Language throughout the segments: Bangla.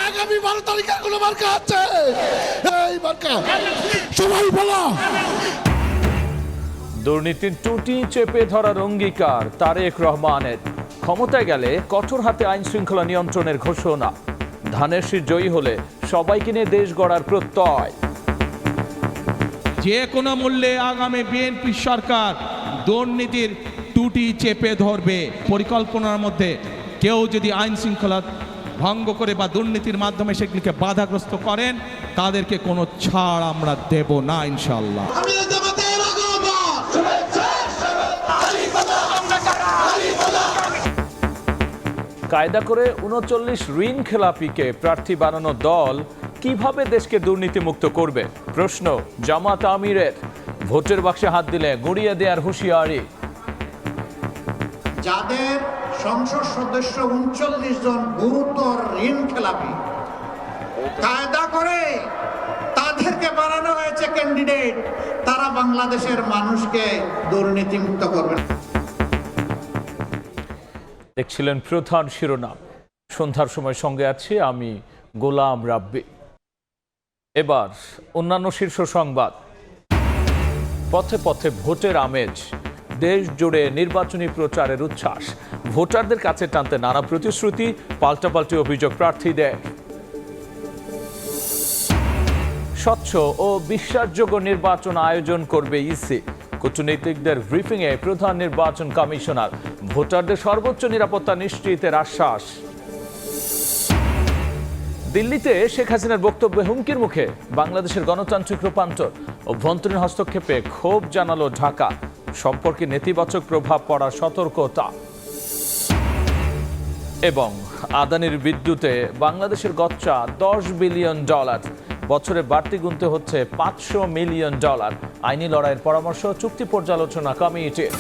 আগামী 12 তারিখের কোনো মার্কা আছে? এই মার্কা সবাই বলো। দুর্নীতির টুটি চেপে ধরার অঙ্গীকার তারেক রহমানের। ক্ষমতায় গেলে কঠোর হাতে আইন শৃঙ্খলা নিয়ন্ত্রণের ঘোষণা। ধানের শীষ জয়ী হলে সবাইকে নিয়ে দেশ গড়ার প্রত্যয়। যে কোনো মূল্যে আগামী বিএনপি সরকার দুর্নীতির টুটি চেপে ধরবে। পরিকল্পনার মধ্যে কেউ যদি আইন শৃঙ্খলা ভঙ্গ করে বা দুর্নীতির মাধ্যমে সেগুলিকে বাধাগ্রস্ত করেন, তাদেরকে কোনো ছাড় আমরা দেব না ইনশাআল্লাহ। কায়দা করে ৩৯ ঋণ খেলাপিকে প্রার্থী বানানো দল কিভাবে দেশকে দুর্নীতিমুক্ত করবে? প্রশ্ন জামাত আমিরের। ভোটের বাক্সে হাত দিলে গুঁড়িয়ে দেওয়ার হুঁশিয়ারি। যাদের সংসদ সদস্য ৩৯ জন গুরুতর ঋণ খেলাপি, কায়দা করে তাদেরকে বানানো হয়েছে ক্যান্ডিডেট। তারা বাংলাদেশের মানুষকে দুর্নীতিমুক্ত করবে। দেখছিলেন প্রধান শিরোনাম। সন্ধ্যার সময় সঙ্গে আছি আমি গোলাম রাব্বি। এবার অন্যান্য শীর্ষ সংবাদ। পথে পথে ভোটের আমেজ, দেশ জুড়ে নির্বাচনী প্রচারের উচ্ছ্বাস। ভোটারদের কাছে টানতে নানা প্রতিশ্রুতি, পাল্টাপাল্টি অভিযোগ প্রার্থীদের। স্বচ্ছ ও বিশ্বাসযোগ্য নির্বাচন আয়োজন করবে ইসি। কূটনীতিকদের ব্রিফিংয়ে প্রধান নির্বাচন কমিশনার। ভোটারদের সর্বোচ্চ নিরাপত্তা নিশ্চিতের আশ্বাস। দিল্লিতে শেখ হাসিনার বক্তব্যে হুমকির মুখে বাংলাদেশের গণতান্ত্রিক রূপান্তর। অভ্যন্তরীণ হস্তক্ষেপে ক্ষোভ জানালো ঢাকা। সম্পর্কে নেতিবাচক প্রভাব পড়ার সতর্কতা। এবং আদানির বিদ্যুতে বাংলাদেশের গচ্চা $10 বিলিয়ন। বছরে বাড়তি গুনতে হচ্ছে $500 মিলিয়ন। আইনি লড়াইয়ের পরামর্শ চুক্তি পর্যালোচনা কমিটির।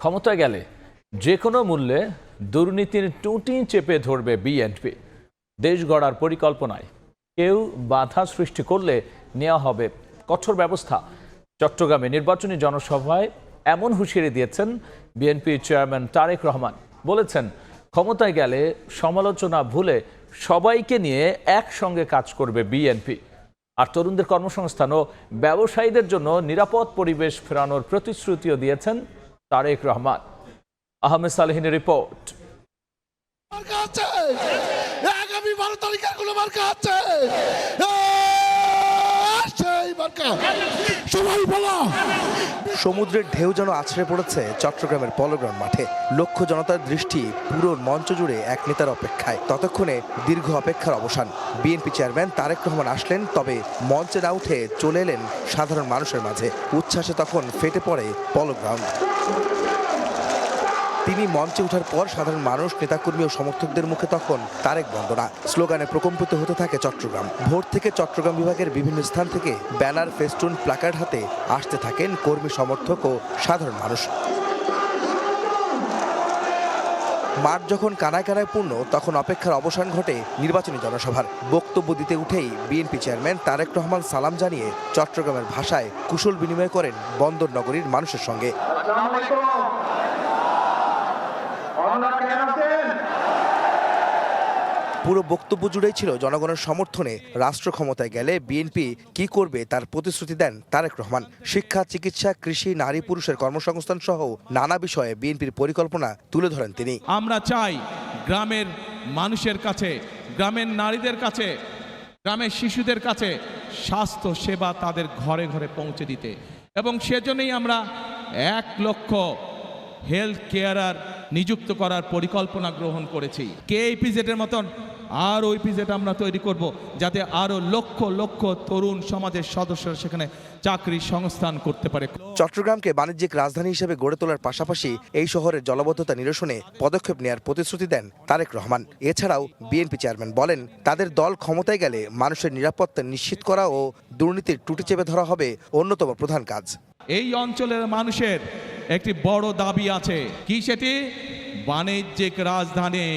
ক্ষমতায় গেলে যে কোনো মূল্যে দুর্নীতির টুটি চেপে ধরবে বিএনপি। দেশ গড়ার পরিকল্পনায় কেউ বাধা সৃষ্টি করলে নেওয়া হবে কঠোর ব্যবস্থা। চট্টগ্রামে নির্বাচনী জনসভায় এমন হুঁশিয়ারি দিয়েছেন বিএনপি চেয়ারম্যান তারেক রহমান। বলেছেন, ক্ষমতায় গেলে সমালোচনা ভুলে সবাইকে নিয়ে একসঙ্গে কাজ করবে বিএনপি। আর তরুণদের কর্মসংস্থান ও ব্যবসায়ীদের জন্য নিরাপদ পরিবেশ ফেরানোর প্রতিশ্রুতিও দিয়েছেন তারেক রহমান। আহমেদ সালেহিনের রিপোর্ট। আগামী 12 তারিখের কোনো মার্কা আছে? সবাই বলো। সমুদ্রের ঢেউ যেন আছড়ে পড়েছে চট্টগ্রামের পলোগ্রাউন্ড মাঠে। লক্ষ জনতার দৃষ্টি পুরো মঞ্চ জুড়ে এক নেতার অপেক্ষায়। ততক্ষণে দীর্ঘ অপেক্ষার অবসান। বিএনপি চেয়ারম্যান তারেক রহমান আসলেন, তবে মঞ্চে না উঠে চলে এলেন সাধারণ মানুষের মাঝে। উচ্ছ্বাসে তখন ফেটে পড়ে পলোগ্রাউন্ড। তিনি মঞ্চে ওঠার পর সাধারণ মানুষ, নেতাকর্মী ও সমর্থকদের মুখে তখন তারেক বন্দনা। স্লোগানে প্রকম্পিত হতে থাকে চট্টগ্রাম। ভোর থেকে চট্টগ্রাম বিভাগের বিভিন্ন স্থান থেকে ব্যানার, ফেস্টুন, প্ল্যাকার্ড হাতে আসতে থাকেন কর্মী, সমর্থক ও সাধারণ মানুষ। মাঠ যখন কানায় কানায় পূর্ণ, তখন অপেক্ষার অবসান ঘটে নির্বাচনী জনসভার। বক্তব্য দিতে উঠেই বিএনপি চেয়ারম্যান তারেক রহমান সালাম জানিয়ে চট্টগ্রামের ভাষায় কুশল বিনিময় করেন বন্দর নগরীর মানুষের সঙ্গে। পুরো বক্তব্য জুড়েই ছিল জনগণের সমর্থনে রাষ্ট্র ক্ষমতায় গেলে বিএনপি কি করবে তার প্রতিশ্রুতি দেন তারেক রহমান। শিক্ষা, চিকিৎসা, কৃষি, নারী পুরুষের কর্মসংস্থান সহ নানা বিষয়ে বিএনপির পরিকল্পনা তুলে ধরেন তিনি। আমরা চাই গ্রামের মানুষের কাছে, গ্রামের নারীদের কাছে, গ্রামের শিশুদের কাছে স্বাস্থ্য সেবা তাদের ঘরে ঘরে পৌঁছে দিতে, এবং সেজন্যই আমরা 1 লক্ষ হেলথ কেয়ারার নিযুক্ত করার পরিকল্পনা গ্রহণ করেছি। কেইপিজেডের মতন আর ইপিজেড আমরা তৈরি করব, যাতে আরো লক্ষ লক্ষ তরুণ সমাজের সদস্যরা সেখানে চাকরি সংস্থান করতে পারে। চট্টগ্রামকে বাণিজ্যিক রাজধানী হিসেবে গড়ে তোলার পাশাপাশি এই শহরের জলাবদ্ধতা নিরসনে পদক্ষেপ নেওয়ার প্রতিশ্রুতি দেন তারেক রহমান। এছাড়াও বিএনপি চেয়ারম্যান বলেন, তাদের দল ক্ষমতায় গেলে মানুষের নিরাপত্তা নিশ্চিত করা ও দুর্নীতির টুটি চেপে ধরা হবে অন্যতম প্রধান কাজ। এই অঞ্চলের মানুষের একটি বড় দাবি আছে। কি সেটি? বাণিজ্যিক রাজধানী।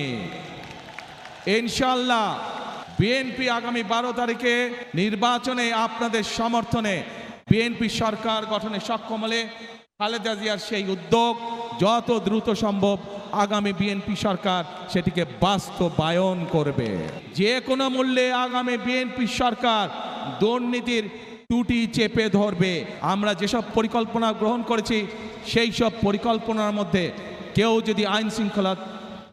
ইনশাআল্লাহ বিএনপি আগামী 12 তারিখে নির্বাচনে আপনাদের সমর্থনে বিএনপি সরকার গঠনে সক্ষম হলে খালেদা জিয়ার সেই উদ্যোগ যত দ্রুত সম্ভব আগামী বিএনপি সরকার সেটিকে বাস্তবায়ন করবে। যে কোনো মূল্যে আগামী বিএনপি সরকার দুর্নীতির টুটি চেপে ধরবে। আমরা যেসব পরিকল্পনা গ্রহণ করেছি সেই সব পরিকল্পনার মধ্যে কেউ যদি আইন শৃঙ্খলা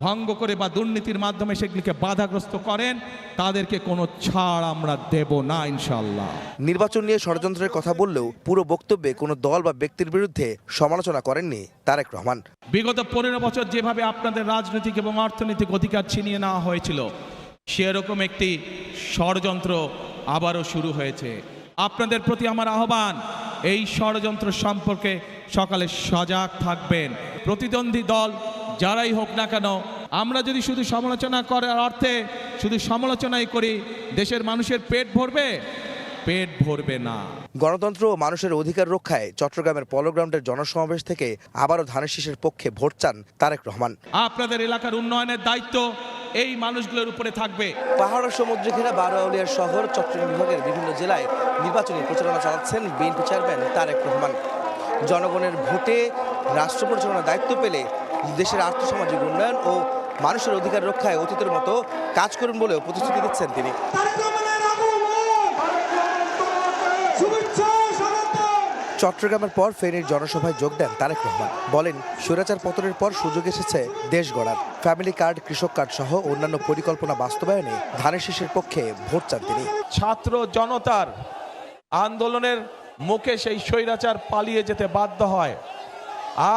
ভঙ্গ করে বা দুর্নীতির মাধ্যমে সেগুলিকে বাধাগ্রস্ত করেন তাদেরকে কোনো ছাড় আমরা দেব না ইনশাল্লাহ। নির্বাচন নিয়ে ষড়যন্ত্রের কথা বললেও পুরো বক্তব্যে কোনো দল বা ব্যক্তির বিরুদ্ধে সমালোচনা করেননি তারেক রহমান। বিগত 15 বছর যেভাবে আপনাদের রাজনৈতিক এবং অর্থনৈতিক অধিকার ছিনিয়ে নেওয়া হয়েছিল সেরকম একটি ষড়যন্ত্র আবারও শুরু হয়েছে। আপনাদের প্রতি আমার আহ্বান, এই ষড়যন্ত্র সম্পর্কে সকালে সজাগ থাকবেন। প্রতিদ্বন্দ্বী দল যারাই হোক না কেন, আমরা যদি শুধু সমালোচনা করার অর্থে শুধু সমালোচনাই করি, দেশের মানুষের পেট ভরবে? পেট ভরবে না। গণতন্ত্র ও মানুষের অধিকার রক্ষায় চট্টগ্রামের পলো গ্রাউন্ডের জনসমাবেশ থেকে আবারও ধানের শীষের পক্ষে ভোট চান তারেক রহমান। আপনাদের এলাকার উন্নয়নের দায়িত্ব এই মানুষগুলোর উপরে থাকবে। পাহাড় ও সমুদ্র ঘেরা বারোয়াউলিয়ার শহর চট্টগ্রাম বিভাগের বিভিন্ন জেলায় নির্বাচনী প্রচারণা চালাচ্ছেন বিএনপি চেয়ারম্যান তারেক রহমান। জনগণের ভোটে রাষ্ট্র পরিচালনার দায়িত্ব পেলে দেশের আর্থসামাজিক উন্নয়ন ও মানুষের অধিকার রক্ষায় অতীতের মতো কাজ করুন বলেও প্রতিশ্রুতি দিচ্ছেন তিনি। চট্টগ্রামের পর ফেনীর জনসভায় যোগ দেন তারেক রহমান। বলেন, স্বৈরাচার পতনের পর সুযোগ এসেছে দেশ গড়ার। ফ্যামিলি কার্ড, কৃষক কার্ড সহ অন্যান্য পরিকল্পনা বাস্তবায়নে ধানের শীষের পক্ষে ভোট চান তিনি। ছাত্র জনতার আন্দোলনের মুখে সেই স্বৈরাচার পালিয়ে যেতে বাধ্য হয়।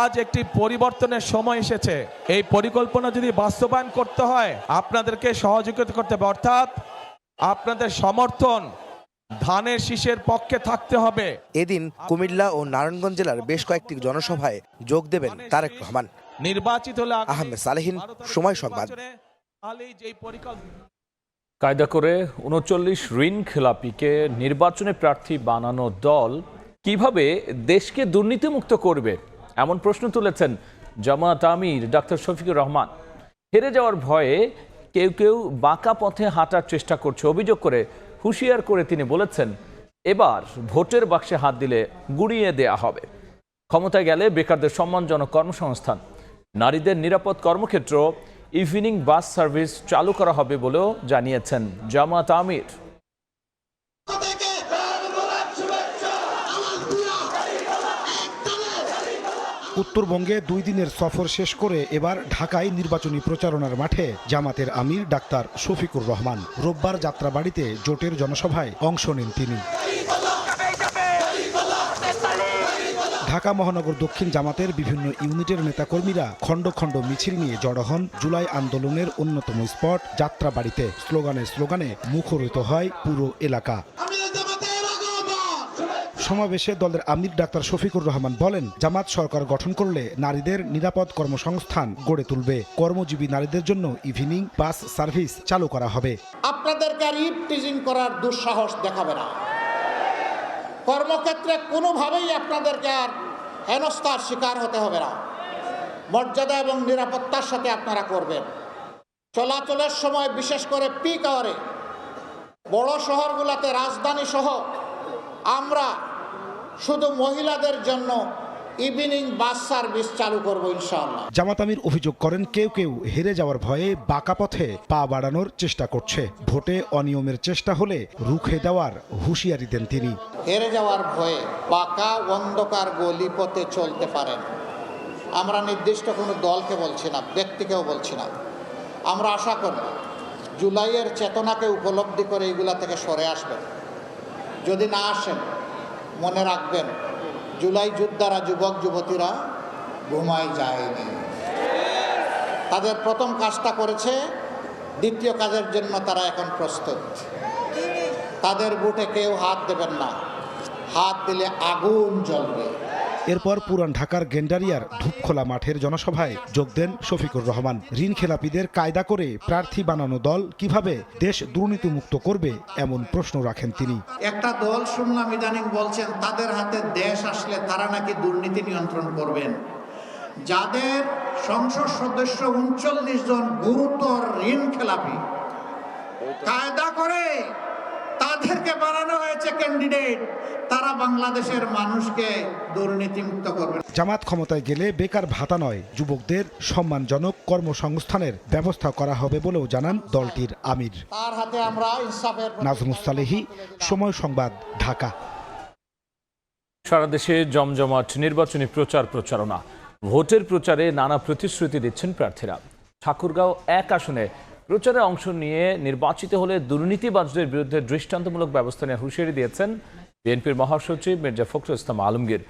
আজ একটি পরিবর্তনের সময় এসেছে। এই পরিকল্পনা যদি বাস্তবায়ন করতে হয় আপনাদেরকে সহযোগিতা করতে হবে, অর্থাৎ আপনাদের সমর্থন ধানের শীষের পক্ষে থাকতে হবে। এদিন কুমিল্লা ও নারায়ণগঞ্জ জেলার বেশ কয়েকটি জনসভায় যোগ দেবেন তারেক রহমান। নির্বাচিত হলে আহমেদ সালেহীন, সময় সংবাদ। কায়দা করে 39 ঋণ খেলাপিকে নির্বাচনে প্রার্থী বানানো দল কিভাবে দেশকে দুর্নীতিমুক্ত করবে এমন প্রশ্ন তুলেছেন জামায়াত আমির ডাক্তার শফিকুর রহমান। হেরে যাওয়ার ভয়ে কেউ কেউ বাঁকা পথে হাঁটার চেষ্টা করছে অভিযোগ করে হুঁশিয়ার করে তিনি বলেছেন, এবার ভোটের বাক্সে হাত দিলে গুড়িয়ে দেয়া হবে। ক্ষমতায় গেলে বেকারদের সম্মানজনক কর্মসংস্থান, নারীদের নিরাপদ কর্মক্ষেত্র, ইভিনিং বাস সার্ভিস চালু করা হবে বলেও জানিয়েছেন জামায়াত আমির। উত্তরবঙ্গে 2 দিনের সফর শেষ করে এবার ঢাকায় নির্বাচনী প্রচারণার মাঠে জামাতের আমির ডাক্তার শফিকুর রহমান। রোববার যাত্রাবাড়িতে জোটের জনসভায় অংশ নেন তিনি। ঢাকা মহানগর দক্ষিণ জামাতের বিভিন্ন ইউনিটের নেতাকর্মীরা খণ্ড খণ্ড মিছিল নিয়ে জড়ো হন জুলাই আন্দোলনের অন্যতম স্পট যাত্রাবাড়িতে। স্লোগানে স্লোগানে মুখরিত হয় পুরো এলাকা। সমাবেশে দলের আমির ডাক্তার শফিকুর রহমান বলেন, জামাত সরকার গঠন করলে নারীদের নিরাপদ কর্মসংস্থান গড়ে তুলবে। কর্মজীবী নারীদের জন্য ইভিনিং বাস সার্ভিস চালু করা হবে। আপনাদেরকে আর ইভটিজিং করার দুঃসাহস দেখাবে না। কর্মক্ষেত্রে কোনোভাবেই আপনাদেরকে আর হেনস্থার শিকার হতে হবে না। মর্যাদা এবং নিরাপত্তার সাথে আপনারা করবেন। চলাচলের সময় বিশেষ করে পিক আওয়ারে বড় শহরগুলোতে রাজধানী সহ আমরা শুধু মহিলাদের জন্য ইভিনিং বাস সার্ভিস চালু করব ইনশাআল্লাহ। জামাত আমির অভিযোগ করেন, কেউ কেউ হেরে যাওয়ার ভয়ে বাঁকা পথে পা বাড়ানোর চেষ্টা করছে। ভোটে অনিয়মের চেষ্টা হলে রুখে দেওয়ার হুঁশিয়ারি দেন তিনি। হেরে যাওয়ার ভয়ে বাঁকা অন্ধকার গলি পথে চলতে পারেন। আমরা নির্দিষ্ট কোনো দলকে বলছি না, ব্যক্তিকেও বলছি না। আমরা আশা করব জুলাইয়ের চেতনাকে উপলব্ধি করে এগুলা থেকে সরে আসবেন। যদি না আসেন, মনে রাখবেন জুলাই যোদ্ধারা, যুবক যুবতীরা ঘুমায় যায়নি। তাদের প্রথম কাজটা করেছে, দ্বিতীয় কাজের জন্য তারা এখন প্রস্তুত। তাদের বুটে কেউ হাত দেবেন না, হাত দিলে আগুন জ্বলবে। এরপর পুরান ঢাকার গেন্ডারিয়ার ধূপখোলা মাঠের জনসভায় যোগ দেন শফিকুর রহমান। ঋণ খেলাপিদের কায়দা করে প্রার্থী বানানো দল কিভাবে দেশ দুর্নীতিমুক্ত করবে এমন প্রশ্ন রাখেন তিনি। একটা দল শুনলাম ইদানিং বলছেন তাদের হাতে দেশ আসলে তারা নাকি দুর্নীতি নিয়ন্ত্রণ করবেন। যাদের সংসদ সদস্য 39 জন গুরুতর ঋণ খেলাপি, কায়দা করে তাদেরকে বানানো হয়েছে ক্যান্ডিডেট, তারা বাংলাদেশের মানুষকে দুর্নীতিমুক্ত করবে। জামাত ক্ষমতায় গেলে বেকার ভাতা নয়, যুবকদের সম্মানজনক কর্মসংস্থানের ব্যবস্থা করা হবে বলেও জানান দলটির আমির। তার হাতে আমরা ইনসাফের নাজমুস সালেহী, সময় সংবাদ, ঢাকা। সারা দেশে জমজমাট নির্বাচনী প্রচারণা। ভোটের প্রচারে নানা প্রতিশ্রুতি দিচ্ছেন প্রার্থীরা। ঠাকুরগাঁও 1 আসনে প্রচারে অংশ নিয়ে নির্বাচিত হলে দুর্নীতিবাজদের বিরুদ্ধে দৃষ্টান্তমূলক ব্যবস্থা নেওয়ার হুঁশিয়ারি দিয়েছেন বিএনপির মহাসচিব মির্জা ফখরুল ইসলাম আলমগীর।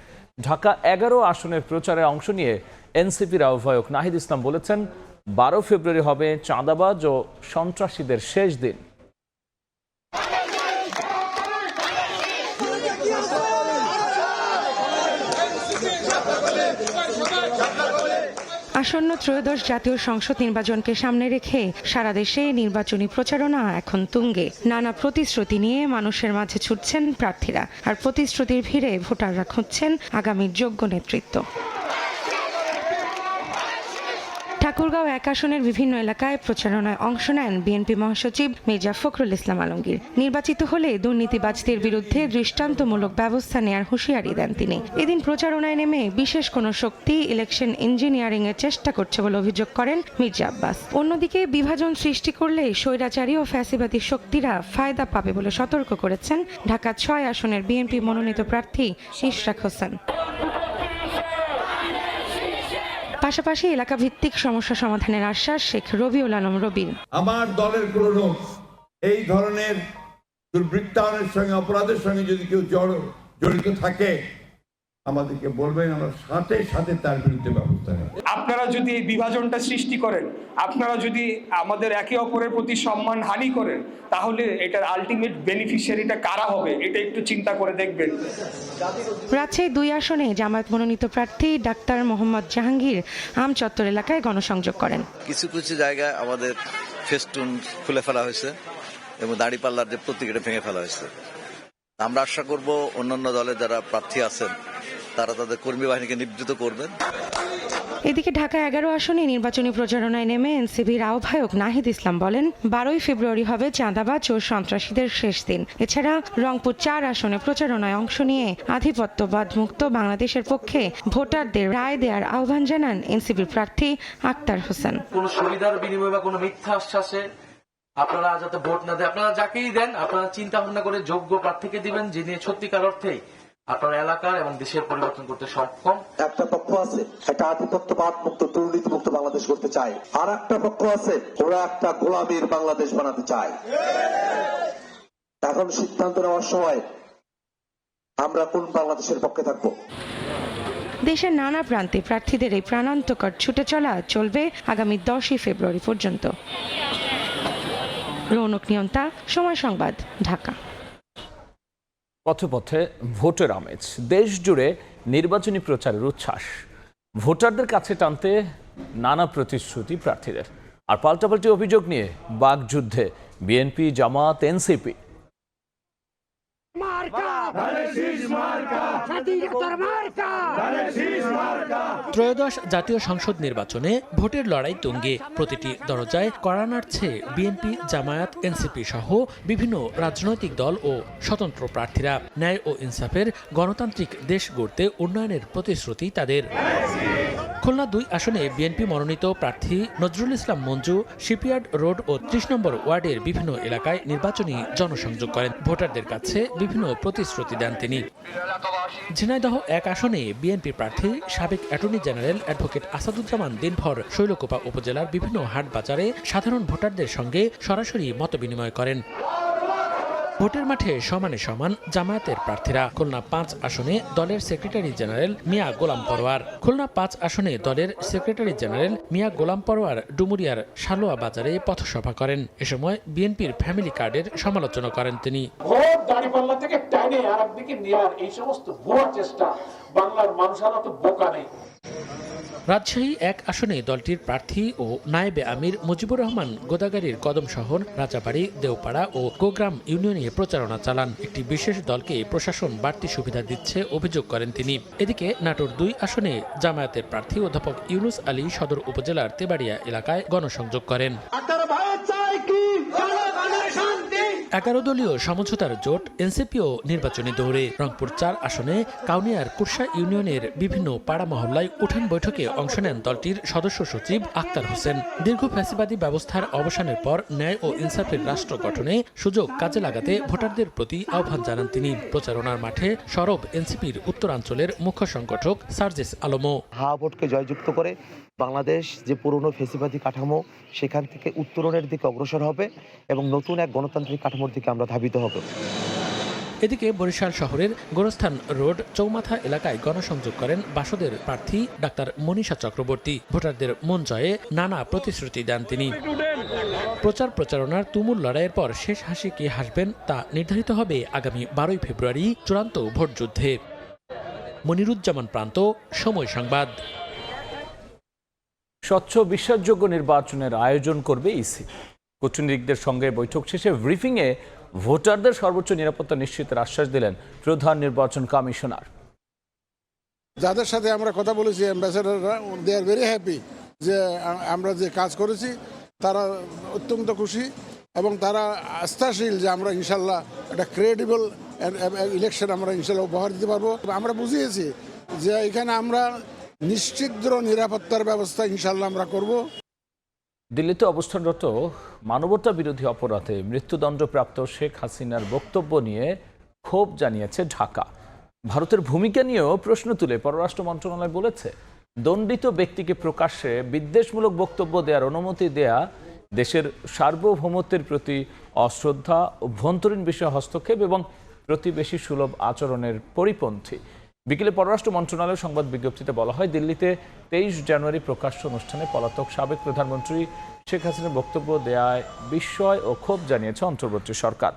ঢাকা 11 আসনের প্রচারে অংশ নিয়ে এনসিপির আহ্বায়ক নাহিদ ইসলাম বলেছেন, 12 ফেব্রুয়ারি হবে চাঁদাবাজ ও সন্ত্রাসীদের শেষ দিন। আসন্ন ত্রয়োদশ জাতীয় সংসদ নির্বাচনকে সামনে রেখে সারা দেশে নির্বাচনী প্রচারণা এখন তুঙ্গে। নানা প্রতিশ্রুতি নিয়ে মানুষের মাঝে ছুটছেন প্রার্থীরা, আর প্রতিশ্রুতির ভিড়ে ভোটাররা খুঁজছেন আগামীর যোগ্য নেতৃত্ব। ঠাকুরগাঁও 1 আসনের বিভিন্ন এলাকায় প্রচারণায় অংশ নেন বিএনপি মহাসচিব মির্জা ফখরুল ইসলাম আলমগীর। নির্বাচিত হলে দুর্নীতিবাজদের বিরুদ্ধে দৃষ্টান্তমূলক ব্যবস্থা নেয়ার হুঁশিয়ারি দেন তিনি। এদিন প্রচারণায় নেমে বিশেষ কোনো শক্তি ইলেকশন ইঞ্জিনিয়ারিং এর চেষ্টা করছে বলে অভিযোগ করেন মির্জা আব্বাস। অন্যদিকে বিভাজন সৃষ্টি করলে স্বৈরাচারী ও ফ্যাসিবাদী শক্তিরা ফায়দা পাবে বলে সতর্ক করেছেন ঢাকা 6 আসনের বিএনপি মনোনীত প্রার্থী ইশরাক হোসেন। পাশাপাশি এলাকা ভিত্তিক সমস্যা সমাধানের আশ্বাস শেখ রবিউল আলম রবির। আমার দলের কোনো লোক এই ধরনের দুর্বৃত্তায়নের সঙ্গে, অপরাধের সঙ্গে যদি কেউ জড়িত থাকে আমাদেরকে বলবেন, আমরা সাথে সাথে তার বিরুদ্ধে ব্যবস্থা নেব। আপনারা যদি এই বিভাজনটা সৃষ্টি করেন, আপনারা যদি আমাদের একে অপরের প্রতি সম্মান হানি করেন, তাহলে এটার আলটিমেট বেনিফিশিয়ারিটা কারা হবে এটা একটু চিন্তা করে দেখবেন। রাজশাহী 2 আসনে জামায়াত মনোনীত প্রার্থী ডাক্তার মোহাম্মদ জাহাঙ্গীর আম চত্বর এলাকায় গণসংযোগ করেন। কিছু কিছু জায়গায় আমাদের ফেস্টুন খুলে ফেলা হয়েছে এবং দাঁড়িপাল্লার যে প্রতীকটা ভেঙে ফেলা হয়েছে। আমরা আশা করব অন্যান্য দলের যারা প্রার্থী আছেন তারা তাদের কর্মী বাহিনীকে নিবৃত্ত করবেন। এদিকে ঢাকা 11 আসনে নির্বাচনী প্রচারণায় নেমে এনসিপির আহ্বায়ক নাহিদ ইসলাম বলেন, 12 ফেব্রুয়ারি হবে চাঁদাবাজ ও সন্ত্রাসীদের শেষ দিন। এছাড়া রংপুর 4 আসনে প্রচারণায় অংশ নিয়ে আধিপত্যবাদ মুক্ত বাংলাদেশের পক্ষে ভোটারদের রায় দেওয়ার আহ্বান জানান এনসিপির প্রার্থী আক্তার হোসেন। কোন সুবিধার বিনিময়ে বা কোনো মিথ্যা আশ্বাসে আপনারা যাতে ভোট না দেন, আপনারা যাকেই দেন আপনারা চিন্তা ভাবনা করে যোগ্য প্রার্থীকে দিবেন, যিনি সত্যিকার অর্থেই আপনার এলাকার এবং দেশের পরিবর্তন করতে সক্ষম। একটা পক্ষ আছে একটা আধিপত্যবাদ মুক্ত দুর্নীতি মুক্ত বাংলাদেশ করতে চায়, আর একটা পক্ষ আছে ওরা একটা গোলামীর বাংলাদেশ বানাতে চায়। এখন সিদ্ধান্ত নেওয়ার সময় আমরা কোন বাংলাদেশের পক্ষে থাকবো। দেশের নানা প্রান্তে প্রার্থীদের এই প্রাণান্তকর ছুটে চলা চলবে আগামী 10 ফেব্রুয়ারি পর্যন্ত। রৌনক নিয়ন্তা, সময় সংবাদ, ঢাকা। পথে পথে ভোটের আমেজ, দেশ জুড়ে নির্বাচনী প্রচারের উচ্ছ্বাস। ভোটারদের কাছে টানতে নানা প্রতিশ্রুতি প্রার্থীদের, আর পাল্টাপাল্টি অভিযোগ নিয়ে বাকযুদ্ধে বিএনপি, জামাত, এনসিপি। ত্রয়োদশ জাতীয় সংসদ নির্বাচনে ভোটের লড়াই তুঙ্গে। প্রতিটি দরজায় কড়া নাড়ছে বিএনপি, জামায়াত, এনসিপি সহ বিভিন্ন রাজনৈতিক দল ও স্বতন্ত্র প্রার্থীরা। ন্যায় ও ইনসাফের গণতান্ত্রিক দেশ গড়তে উন্নয়নের প্রতিশ্রুতি তাদের। খুলনা 2 আসনে বিএনপি মনোনীত প্রার্থী নজরুল ইসলাম মঞ্জু শিপইয়ার্ড রোড ও 30 নম্বর ওয়ার্ডের বিভিন্ন এলাকায় নির্বাচনী জনসংযোগ করেন। ভোটারদের কাছে বিভিন্ন প্রতিশ্রুতি দেন তিনি। ঝিনাইদহ 1 আসনে বিএনপি প্রার্থী সাবেক অ্যাটর্নি জেনারেল অ্যাডভোকেট আসাদুজ্জামান দিনভর শৈলকুপা উপজেলার বিভিন্ন হাট বাজারে সাধারণ ভোটারদের সঙ্গে সরাসরি মতবিনিময় করেন। ভোটের মাঠে সমানে সমান জামায়াতের প্রার্থীরা। খুলনা 5 আসনে দলের সেক্রেটারি জেনারেল মিয়া গোলাম পরোয়ার ডুমুরিয়ার সালোয়া বাজারে পথসভা করেন। এ সময় বিএনপির ফ্যামিলি কার্ডের সমালোচনা করেন তিনি। ভোট দাঁড়িপাল্লা থেকে টাইনে আরেকদিকে নেওয়ার এই সমস্ত ভুয়া চেষ্টা, বাংলার মানুষেরা তো বোকা নেই। রাজশাহী 1 আসনে দলটির প্রার্থী ও নায়েবে আমির মুজিবুর রহমান গোদাগাড়ীর কদম শহর, রাজাবাড়ী, দেওপাড়া ও গোগ্রাম ইউনিয়নে প্রচারণা চালান। একটি বিশেষ দলকে প্রশাসন বাড়তি সুবিধা দিচ্ছে অভিযোগ করেন তিনি। এদিকে নাটোর 2 আসনে জামায়াতের প্রার্থী অধ্যাপক ইউনুস আলী সদর উপজেলার তেবাড়িয়া এলাকায় গণসংযোগ করেন। 11 দলীয় সমঝোতার জোট এনসিপিও নির্বাচনী দৌড়ে। রংপুর 4 আসনে কাউনিয়ার কুরসা ইউনিয়নের বিভিন্ন পাড়া মহল্লায় উঠান বৈঠকে অংশ নেন দলটির সদস্য সচিব আক্তার হোসেন। দীর্ঘ ফ্যাসিবাদী ব্যবস্থার অবসানের পর ন্যায় ও ইনসাফের রাষ্ট্র গঠনে সুযোগ কাজে লাগাতে ভোটারদের প্রতি আহ্বান জানান তিনি। প্রচারণার মাঠে সরব এনসিপির উত্তরাঞ্চলের মুখ্য সংগঠক সার্জিস আলমও। ভোটকে জয়যুক্ত করে বাংলাদেশ যে পুরনো ফেসিবাদী কাঠামো সেখান থেকে উত্তরণের দিকে অগ্রসর হবে এবং নতুন এক গণতান্ত্রিক কাঠামোর দিকে আমরা ধাবিত হব। এদিকে বরিশাল শহরের গোরস্থান রোড চৌমাথা এলাকায় গণসংযোগ করেন বাসদের প্রার্থী ডাক্তার মনীষা চক্রবর্তী। ভোটারদের মন জয়ে নানা প্রতিশ্রুতি দেন তিনি। প্রচারণার তুমুল লড়াইয়ের পর শেষ হাসি কে হাসবেন তা নির্ধারিত হবে আগামী 12 ফেব্রুয়ারি চূড়ান্ত ভোটযুদ্ধে। মনিরুজ্জামান প্রান্ত, সময় সংবাদ। স্বচ্ছ বিশ্বাসযোগ্য নির্বাচনের আয়োজন করবে ইসি। কূটনীতিকদের সঙ্গে বৈঠক শেষে ব্রিফিংয়ে ভোটারদের সর্বোচ্চ নিরাপত্তা নিশ্চিতের আশ্বাস দিলেন প্রধান নির্বাচন কমিশনার। যাদের সাথে আমরা কথা বলেছি অ্যাম্বাসেডাররা, দে আর ভেরি হ্যাপি যে আমরা যে কাজ করেছি তারা অত্যন্ত খুশি এবং তারা আস্থাশীল যে আমরা ইনশাল্লাহ একটা ক্রেডিবল ইলেকশন আমরা ইনশাল্লাহ উপহার দিতে পারবো। আমরা বুঝিয়েছি যে এখানে আমরা নিশ্চিদ্র নিরাপত্তার ব্যবস্থা ইনশাল্লাহ আমরা করব। দিল্লিতে অবস্থানরত মানবতা বিরোধী অপরাধে মৃত্যুদণ্ডপ্রাপ্ত শেখ হাসিনার বক্তব্য নিয়ে ক্ষোভ জানিয়েছে ঢাকা। ভারতের ভূমিকা নিয়েও প্রশ্ন তুলে পররাষ্ট্র মন্ত্রণালয় বলেছে, দণ্ডিত ব্যক্তিকে প্রকাশ্যে বিদ্বেষমূলক বক্তব্য দেওয়ার অনুমতি দেয়া দেশের সার্বভৌমত্বের প্রতি অশ্রদ্ধা, অভ্যন্তরীণ বিষয়ে হস্তক্ষেপ এবং প্রতিবেশী সুলভ আচরণের পরিপন্থী। বিকেলে পররাষ্ট্র মন্ত্রণালয়ের সংবাদ বিজ্ঞপ্তিতে বলা হয়, দিল্লিতে 23 জানুয়ারি প্রকাশ্য অনুষ্ঠানে পলাতক সাবেক প্রধানমন্ত্রী শেখ হাসিনার বক্তব্য দেয়ায় বিস্ময় ও ক্ষোভ জানিয়েছে অন্তর্বর্তী সরকার।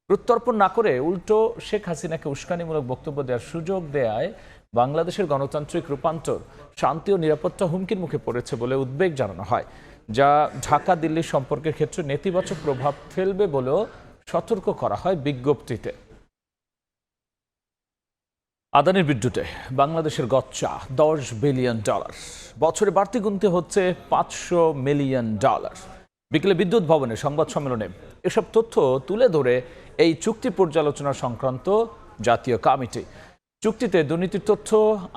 প্রত্যর্পণ না করে উল্টো শেখ হাসিনাকে উস্কানিমূলক বক্তব্য দেওয়ার সুযোগ দেয়ায় বাংলাদেশের গণতান্ত্রিক রূপান্তর, শান্তি ও নিরাপত্তা হুমকির মুখে পড়েছে বলে উদ্বেগ জানানো হয়, যা ঢাকা দিল্লি সম্পর্কের ক্ষেত্রে নেতিবাচক প্রভাব ফেলবে বলেও সতর্ক করা হয় বিজ্ঞপ্তিতে। আদানির বিদ্যুতে বাংলাদেশের গচ্চা $10 বিলিয়ন, বছরে বাড়তি গুনতে হচ্ছে $500 মিলিয়ন। বিকেলে বিদ্যুৎ ভবনে সংবাদ সম্মেলনে এসব তথ্য তুলে ধরে এই চুক্তি পর্যালোচনা সংক্রান্ত জাতীয় কমিটি। চুক্তিতে দুর্নীতির তথ্য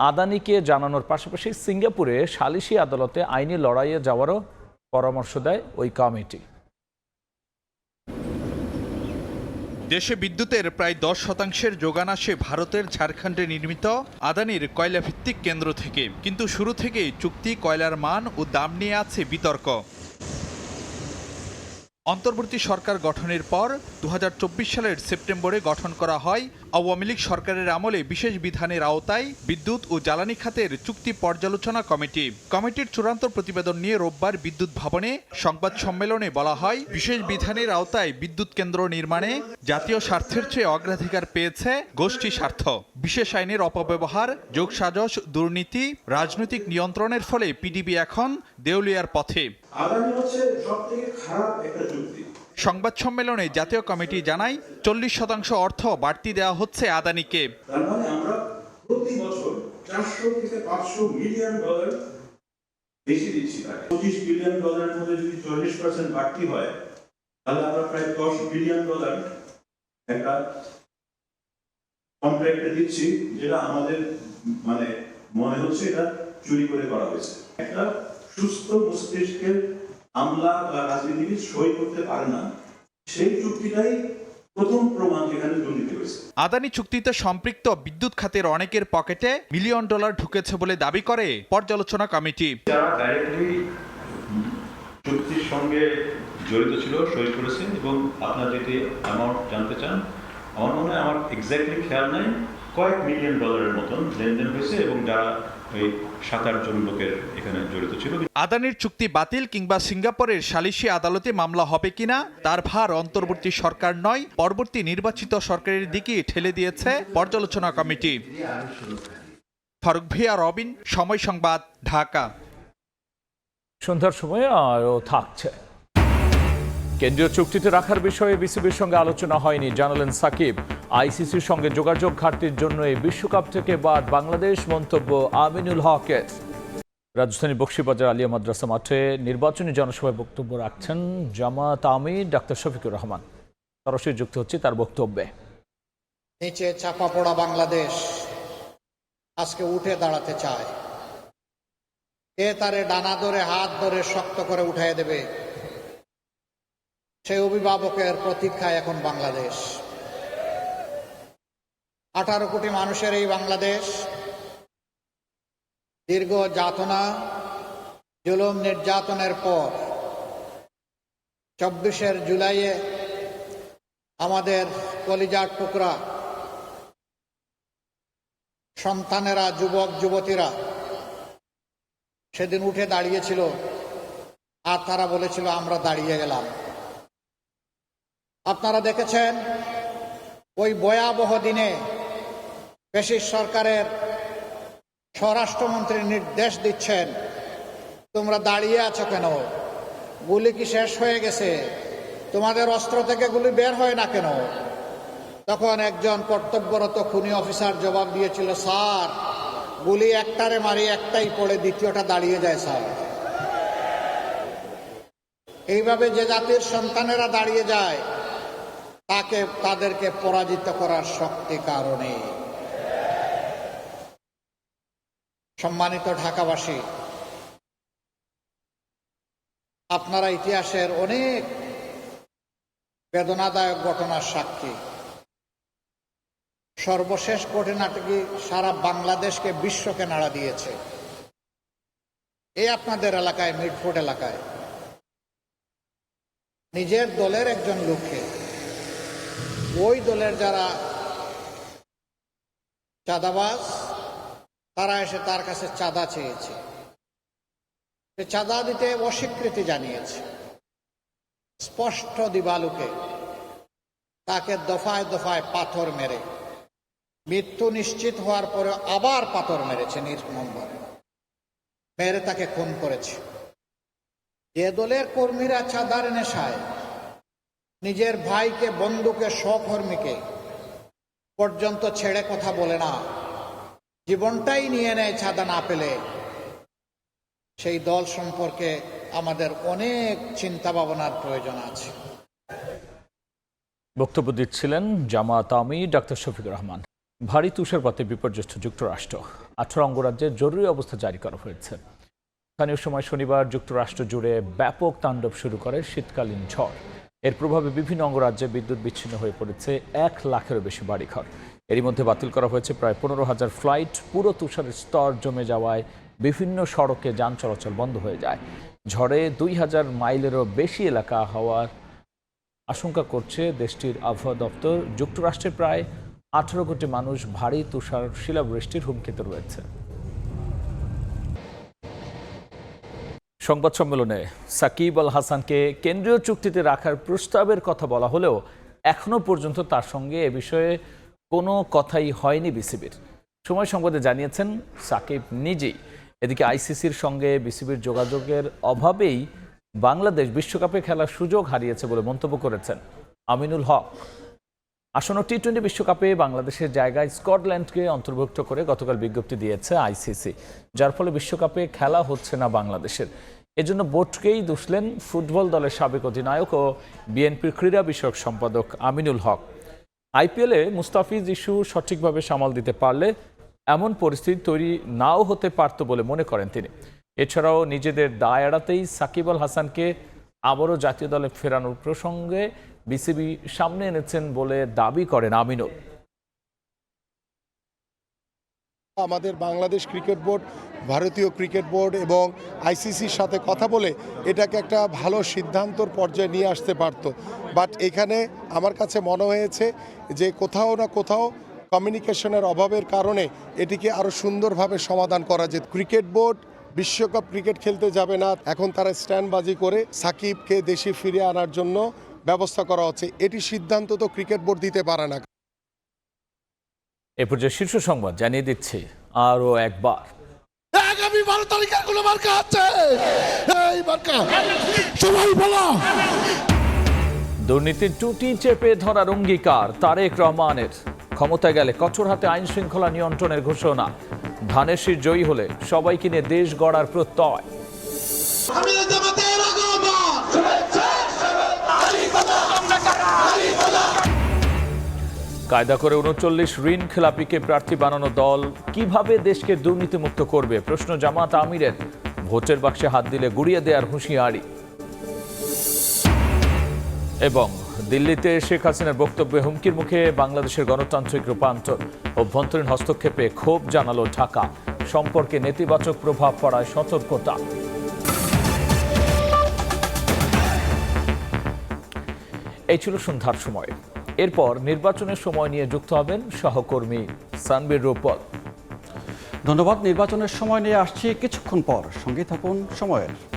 আদানিকে জানানোর পাশাপাশি সিঙ্গাপুরে সালিসি আদালতে আইনি লড়াইয়ে যাওয়ারও পরামর্শ দেয় ওই কমিটি। দেশে বিদ্যুতের প্রায় 10% যোগান আসে ভারতের ঝাড়খণ্ডে নির্মিত আদানির কয়লাভিত্তিক কেন্দ্র থেকে। কিন্তু শুরু থেকেই চুক্তি কয়লার মান ও দাম নিয়ে আছে বিতর্ক। অন্তর্বর্তী সরকার গঠনের পর 2024 সালের সেপ্টেম্বরে গঠন করা হয় আওয়ামী লীগ সরকারের আমলে বিশেষ বিধানের আওতায় বিদ্যুৎ ও জ্বালানি খাতের চুক্তি পর্যালোচনা কমিটি। কমিটির চূড়ান্ত প্রতিবেদন নিয়ে রোববার বিদ্যুৎ ভবনে সংবাদ সম্মেলনে বলা হয়, বিশেষ বিধানের আওতায় বিদ্যুৎ কেন্দ্র নির্মাণে জাতীয় স্বার্থের চেয়ে অগ্রাধিকার পেয়েছে গোষ্ঠী স্বার্থ। বিশেষ আইনের অপব্যবহার, যোগসাজশ, দুর্নীতি, রাজনৈতিক নিয়ন্ত্রণের ফলে পিডিবি এখন দেউলিয়ার পথে। আদানি হচ্ছে সবথেকে খারাপ একটা চুক্তি। সংবাদ সম্মেলনে জাতীয় কমিটি জানায় 40% অর্থ বাড়তি দেওয়া হচ্ছে আদানিকে। তার মানে আমরা প্রতি বছর $400 থেকে $500 মিলিয়ন বেশি দিচ্ছি। $25 বিলিয়ন মধ্যে যদি 40% বাড়তি হয় তাহলে আমরা প্রায় $10 বিলিয়ন একটা কন্ট্রাক্টে দিচ্ছি, যেটা আমাদের মানে মনে হচ্ছে এটা চুরি করে করা হয়েছে। একটা সুস্থ মস্তিষ্কের আমলা বা রাজনীতিবিদ সই করতে পারে না, সেই চুক্তিটাই প্রথম প্রমাণ যেখানে দুর্নীতি হয়েছে। আদানি চুক্তিতে সম্পৃক্ত বিদ্যুৎ খাতের অনেকের পকেটে $1 মিলিয়ন ঢুকেছে বলে দাবি করে পর্যালোচনা কমিটি। যারা ডাইরেক্টলি চুক্তির সঙ্গে জড়িত ছিল, সই করেছে, এবং আপনারা যদি অ্যামাউন্ট জানতে চান, আমার মনে হয়, আমার এক্স্যাক্টলি খেয়াল নাই, কয়েক $1 মিলিয়ন মতন লেনদেন হয়েছে এবং যারা ওই 7-8 জন লোকের এখানে জড়িত ছিল। আদানির চুক্তি বাতিল কিংবা সিঙ্গাপুরের সালিসি আদালতে মামলা হবে কিনা তার ভার অন্তর্বর্তী সরকার নয়, পরবর্তী নির্বাচিত সরকারের দিকে ঠেলে দিয়েছে পর্যালোচনা কমিটি। ফারুক ভিয়া, রবিন, সময় সংবাদ, ঢাকা। সন্ধ্যার সময় আরও থাকছে। কেন্দ্রীয় চুক্তিতে রাখার বিষয়ে বিসিবির সঙ্গে আলোচনা হয়নি, জানালেন সাকিব। আইসিসির সঙ্গে যোগাযোগ ঘাটতির জন্য এই বিশ্বকাপ থেকে বাদ বাংলাদেশ, মন্তব্য আমিনুল হকের। রাজধানীর বকশীবাজার আলিয়া মাদ্রাসা মাঠে নির্বাচনী জনসভায় বক্তব্য রাখছেন জামায়াত আমির ডাক্তার শফিকুর রহমান। সরাসরি যুক্ত হচ্ছে তার বক্তব্যে। নিচে চাপা পড়া বাংলাদেশ আজকে উঠে দাঁড়াতে চায়। কে তারে ডানা ধরে হাত ধরে শক্ত করে উঠাই দেবে, সেই অভিভাবকের প্রতীক্ষায় এখন বাংলাদেশ। 18 কোটি মানুষের এই বাংলাদেশ দীর্ঘ যাতনা জুলুম নির্যাতনের পর 24 জুলাইয়ে আমাদের কলিজার টুকরা সন্তানেরা, যুবক যুবতীরা সেদিন উঠে দাঁড়িয়েছিল, আর তারা বলেছিল আমরা দাঁড়িয়ে গেলাম। আপনারা দেখেছেন ওই ভয়াবহ দিনে ফ্যাসিস্ট সরকারের স্বরাষ্ট্রমন্ত্রী নির্দেশ দিচ্ছেন, তোমরা দাঁড়িয়ে আছো কেন? গুলি কি শেষ হয়ে গেছে? তোমাদের অস্ত্র থেকে গুলি বের হয় না কেন? তখন একজন কর্তব্যরত খুনি অফিসার জবাব দিয়েছিল, স্যার গুলি একটারে মারি একটাই পড়ে, দ্বিতীয়টা দাঁড়িয়ে যায় স্যার। এইভাবে যে জাতির সন্তানেরা দাঁড়িয়ে যায় তাদেরকে পরাজিত করার শক্তি কারণে। সম্মানিত ঢাকাবাসী, আপনারা ইতিহাসের অনেক বেদনাদায়ক ঘটনার সাক্ষী। সর্বশেষ ঘটনাটি সারা বাংলাদেশকে, বিশ্বকে নাড়া দিয়েছে। এই আপনাদের এলাকায়, মিটফোর্ড এলাকায় নিজের দলের একজন লোককে, ওই দলের যারা চাঁদাবাজ, তারা এসে তার কাছে চাঁদা চেয়েছে। চাঁদা দিতে অস্বীকৃতি জানিয়েছে। স্পষ্ট দিবালুকে তাকে দফায় দফায় পাথর মেরে, মৃত্যু নিশ্চিত হওয়ার পরে আবার পাথর মেরেছে নির্মমভাবে, মেরে তাকে খুন করেছে। যে দলের কর্মীরা চাঁদার নেশায় নিজের ভাইকে, বন্ধুকে, সহকর্মীকে পর্যন্ত ছেড়ে কথা বলে না, জীবনটাই নিয়ে নেয় চাঁদা না পেলে, সেই দল সম্পর্কে আমাদের অনেক চিন্তা ভাবনার প্রয়োজন আছে। বক্তব্য দিচ্ছিলেন জামায়াত আমির ডাক্তার শফিকুর রহমান। ভারী তুষারপাতে বিপর্যস্ত যুক্তরাষ্ট্র, 18 অঙ্গরাজ্যে জরুরি অবস্থা জারি করা হয়েছে। স্থানীয় সময় শনিবার যুক্তরাষ্ট্র জুড়ে ব্যাপক তাণ্ডব শুরু করে শীতকালীন ঝড়। এর প্রভাবে বিভিন্ন অঙ্গরাজ্যে বিদ্যুৎ বিচ্ছিন্ন হয়ে পড়েছে 1 লাখেরও বেশি বাড়িঘর। এরই মধ্যে বাতিল করা হয়েছে প্রায় 15,000 ফ্লাইট। পুরো তুষারের স্তর জমে যাওয়ায় বিভিন্ন সড়কে যান চলাচল বন্ধ হয়ে যায়। ঝড়ে 2000 মাইলেরও বেশি এলাকা হওয়ার আশঙ্কা করছে দেশটির আবহাওয়া দপ্তর। যুক্তরাষ্ট্রের প্রায় 18 কোটি মানুষ ভারী তুষার শিলাবৃষ্টির হুমকিতে রয়েছে। সংবাদ সম্মেলনে সাকিব আল হাসানকে কেন্দ্রীয় চুক্তিতে রাখার প্রস্তাবের কথা বলা হলেও এখনো পর্যন্ত তার সঙ্গে এ বিষয়ে কোনো কথাই হয়নি বিসিবির। সময় সংবাদে জানিয়েছেন সাকিব নিজেই। এদিকে আইসিসির সঙ্গে বিসিবির যোগাযোগের অভাবেই বাংলাদেশ বিশ্বকাপে খেলার সুযোগ হারিয়েছে বলে মন্তব্য করেছেন আমিনুল হক। আসন্ন টি-20 বিশ্বকাপে বাংলাদেশের জায়গায় স্কটল্যান্ডকে অন্তর্ভুক্ত করে গতকাল বিজ্ঞপ্তি দিয়েছে আইসিসি, যার ফলে বিশ্বকাপে খেলা হচ্ছে না বাংলাদেশের। এজন্য বোর্ডকেই দুষলেন ফুটবল দলের সাবেক অধিনায়ক ও বিএনপির ক্রীড়া বিষয়ক সম্পাদক আমিনুল হক। আইপিএলে মুস্তাফিজ ইস্যু সঠিকভাবে সামাল দিতে পারলে এমন পরিস্থিতি তৈরি নাও হতে পারত বলে মনে করেন তিনি। এছাড়াও নিজেদের দায় এড়াতেই সাকিব আল হাসানকে আবারও জাতীয় দলে ফেরানোর প্রসঙ্গে বিসিবি সামনে এনেছেন বলে দাবি করেন আমিনুল। আমাদের বাংলাদেশ ক্রিকেট বোর্ড, ভারতীয় ক্রিকেট বোর্ড এবং আইসিসির সাথে কথা বলে এটাকে একটা ভালো সিদ্ধান্তর পর্যায়ে নিয়ে আসতে পারত। বাট এখানে আমার কাছে মনে হয়েছে যে কোথাও না কোথাও কমিউনিকেশনের অভাবের কারণে এটিকে আরও সুন্দরভাবে সমাধান করা যেত। ক্রিকেট বোর্ড বিশ্বকাপ ক্রিকেট খেলতে যাবে না, এখন তারা স্ট্যান্ডবাজি করে সাকিবকে দেশে ফিরিয়ে আনার জন্য ব্যবস্থা করা হচ্ছে। এটি সিদ্ধান্ত তো ক্রিকেট বোর্ড দিতে পারে না। এ পর্যায়ে শীর্ষ সংবাদ জানিয়ে দিচ্ছি আরও একবার। আগামী 12 তারিখের কোনো মার্কা আছে, এই মার্কা সবাই বলো। দুর্নীতির টুটি চেপে ধরার অঙ্গীকার তারেক রহমানের। ক্ষমতায় গেলে কঠোর হাতে আইন শৃঙ্খলা নিয়ন্ত্রণের ঘোষণা। ধানের শীষ জয়ী হলে সবাইকে নিয়ে দেশ গড়ার প্রত্যয়। আমি কায়দা করে ৩৯ ঋণ খেলাপিকে প্রার্থী বানানো দল কিভাবে দেশকে দুর্নীতিমুক্ত করবে প্রশ্ন জামাত আমিরের। ভোটের বাক্সে হাত দিলে গুড়িয়ে দেওয়ার হুঁশিয়ারি। এবং দিল্লিতে শেখ হাসিনার বক্তব্যে হুমকির মুখে বাংলাদেশের গণতান্ত্রিক রূপান্তর। অভ্যন্তরীণ হস্তক্ষেপে ক্ষোভ জানালো ঢাকা। সম্পর্কে নেতিবাচক প্রভাব পড়ায় সতর্কতা। এই ছিল সন্ধ্যার সময়। এরপর নির্বাচনের সময় নিয়ে যুক্ত হবেন সহকর্মী সানবীর রূপল। ধন্যবাদ। নির্বাচনের সময় নিয়ে আসছি কিছুক্ষণ পর, সঙ্গে থাকুন সময়ের।